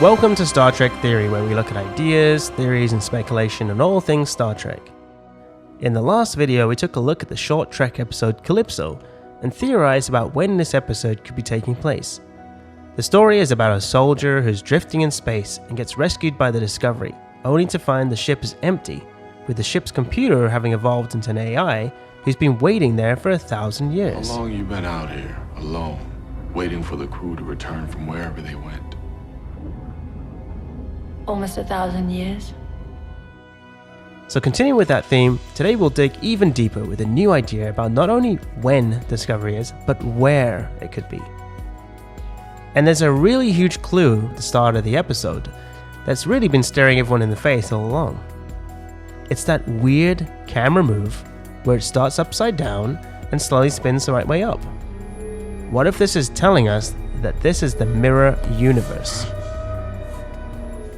Welcome to Star Trek Theory, where we look at ideas, theories, and speculation on all things Star Trek. In the last video, we took a look at the short Trek episode Calypso, and theorized about when this episode could be taking place. The story is about a soldier who's drifting in space and gets rescued by the Discovery, only to find the ship is empty, with the ship's computer having evolved into an AI who's been waiting there for 1,000 years. How long you been out here, alone, waiting for the crew to return from wherever they went? Almost 1,000 years. So continuing with that theme, today we'll dig even deeper with a new idea about not only when Discovery is, but where it could be. And there's a really huge clue at the start of the episode that's really been staring everyone in the face all along. It's that weird camera move where it starts upside down and slowly spins the right way up. What if this is telling us that this is the mirror universe?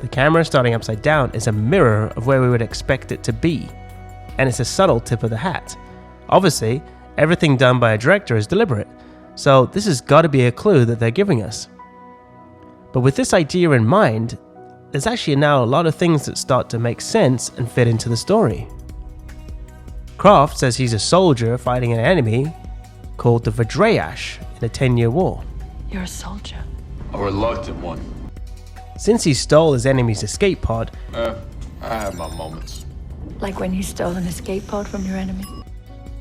The camera starting upside down is a mirror of where we would expect it to be, and it's a subtle tip of the hat. Obviously, everything done by a director is deliberate, so this has got to be a clue that they're giving us. But with this idea in mind, there's actually now a lot of things that start to make sense and fit into the story. Croft says he's a soldier fighting an enemy called the V'Drayash in a 10-year war. You're a soldier. A reluctant one. Since he stole his enemy's escape pod, I have my moments. Like when you stole an escape pod from your enemy.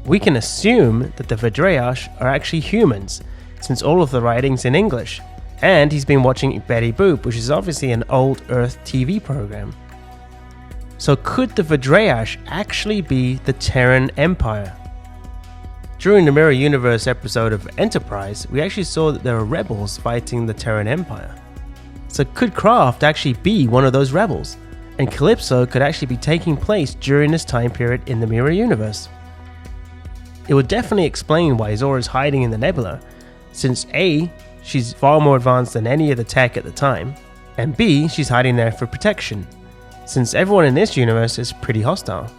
we can assume that the V'Drayash are actually humans, since all of the writing's in English, and he's been watching Betty Boop, which is obviously an old Earth TV program. So could the V'Drayash actually be the Terran Empire? During the Mirror Universe episode of Enterprise, we actually saw that there were rebels fighting the Terran Empire. So could Craft actually be one of those rebels? And Calypso could actually be taking place during this time period in the Mirror Universe. It would definitely explain why Zora is hiding in the nebula, since A, she's far more advanced than any of the tech at the time, and B, she's hiding there for protection, since everyone in this universe is pretty hostile.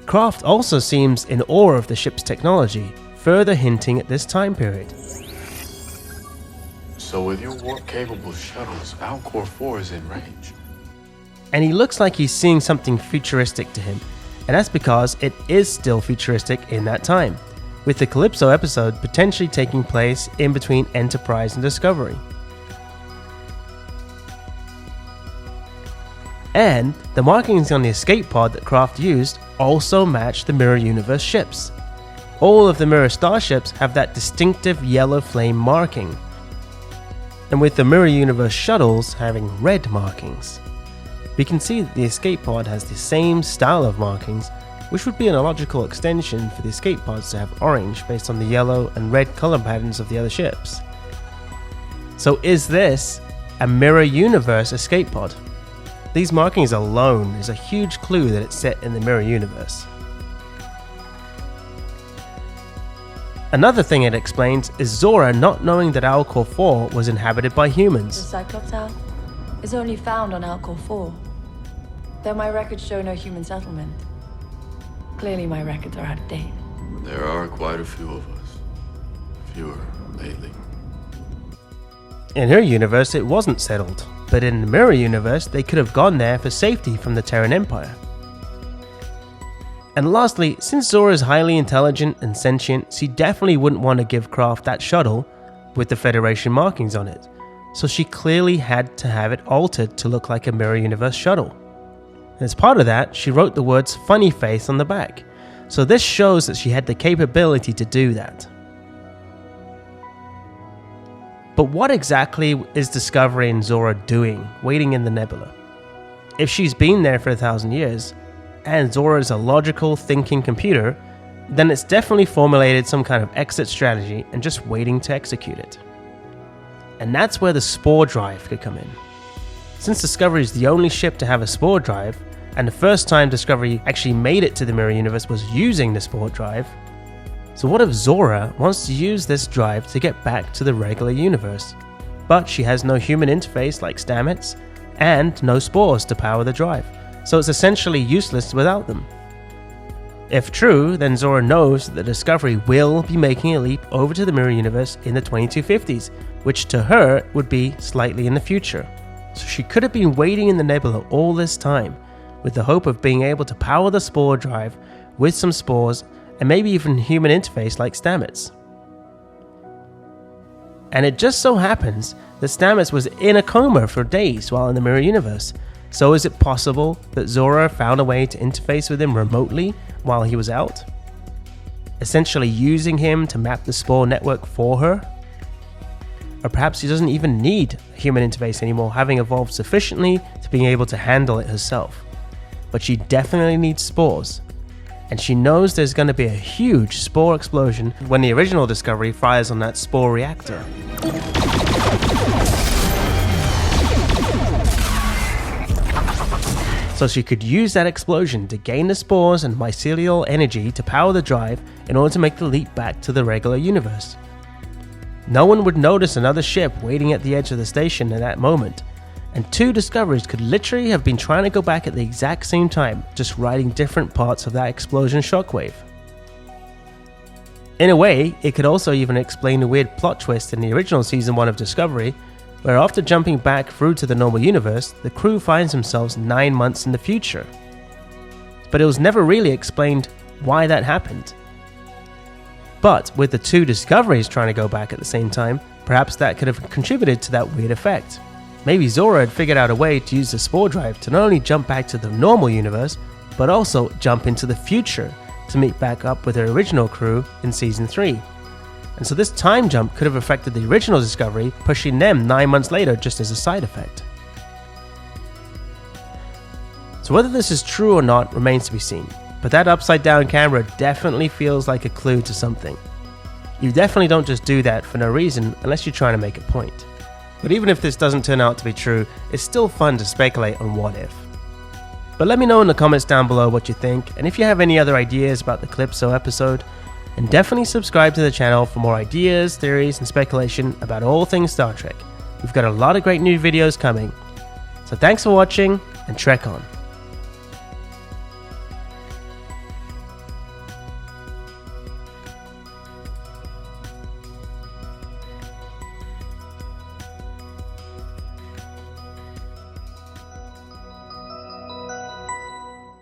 Craft also seems in awe of the ship's technology, further hinting at this time period. So with your warp-capable shuttles, Alcor 4 is in range. And he looks like he's seeing something futuristic to him, and that's because it is still futuristic in that time, with the Calypso episode potentially taking place in between Enterprise and Discovery. And the markings on the escape pod that Craft used also match the Mirror Universe ships. All of the Mirror starships have that distinctive yellow flame marking, and with the Mirror Universe shuttles having red markings. We can see that the escape pod has the same style of markings, which would be an illogical extension for the escape pods to have orange based on the yellow and red color patterns of the other ships. So is this a Mirror Universe escape pod? These markings alone is a huge clue that it's set in the Mirror Universe. Another thing it explains is Zora not knowing that Alcor 4 was inhabited by The humans. Cyclops Owl is only found on Alcor 4. Though my records show no human settlement. Clearly my records are out of date. There are quite a few of us. Fewer lately. In her universe it wasn't settled, but in the Mirror Universe they could have gone there for safety from the Terran Empire. And lastly, since Zora is highly intelligent and sentient, she definitely wouldn't want to give Craft that shuttle with the Federation markings on it, so she clearly had to have it altered to look like a Mirror Universe shuttle. And as part of that, she wrote the words funny face on the back, so this shows that she had the capability to do that. But what exactly is Discovery and Zora doing, waiting in the nebula? If she's been there for 1,000 years, and Zora is a logical thinking computer, then it's definitely formulated some kind of exit strategy and just waiting to execute it. And that's where the spore drive could come in. Since Discovery is the only ship to have a spore drive, and the first time Discovery actually made it to the Mirror Universe was using the spore drive, so what if Zora wants to use this drive to get back to the regular universe, but she has no human interface like Stamets, and no spores to power the drive, so it's essentially useless without them. If true, then Zora knows that the Discovery will be making a leap over to the mirror universe in the 2250s, which to her would be slightly in the future. So she could have been waiting in the nebula all this time, with the hope of being able to power the spore drive with some spores and maybe even human interface like Stamets. And it just so happens that Stamets was in a coma for days while in the mirror universe. So is it possible that Zora found a way to interface with him remotely while he was out? Essentially using him to map the spore network for her? Or perhaps she doesn't even need a human interface anymore, having evolved sufficiently to being able to handle it herself. But she definitely needs spores. And she knows there's going to be a huge spore explosion when the original Discovery fires on that spore reactor. So she could use that explosion to gain the spores and mycelial energy to power the drive in order to make the leap back to the regular universe. No one would notice another ship waiting at the edge of the station at that moment, and two Discoveries could literally have been trying to go back at the exact same time, just riding different parts of that explosion shockwave. In a way, it could also even explain the weird plot twist in the original Season 1 of Discovery, where after jumping back through to the normal universe, the crew finds themselves 9 months in the future. But it was never really explained why that happened. But with the two Discoveries trying to go back at the same time, perhaps that could have contributed to that weird effect. Maybe Zora had figured out a way to use the spore drive to not only jump back to the normal universe, but also jump into the future to meet back up with her original crew in Season 3. And so this time jump could have affected the original Discovery, pushing them 9 months later just as a side effect. So whether this is true or not remains to be seen, but that upside down camera definitely feels like a clue to something. You definitely don't just do that for no reason unless you're trying to make a point. But even if this doesn't turn out to be true, it's still fun to speculate on what if. But let me know in the comments down below what you think, and if you have any other ideas about the Calypso episode, and definitely subscribe to the channel for more ideas, theories, and speculation about all things Star Trek. We've got a lot of great new videos coming. So thanks for watching, and Trek on.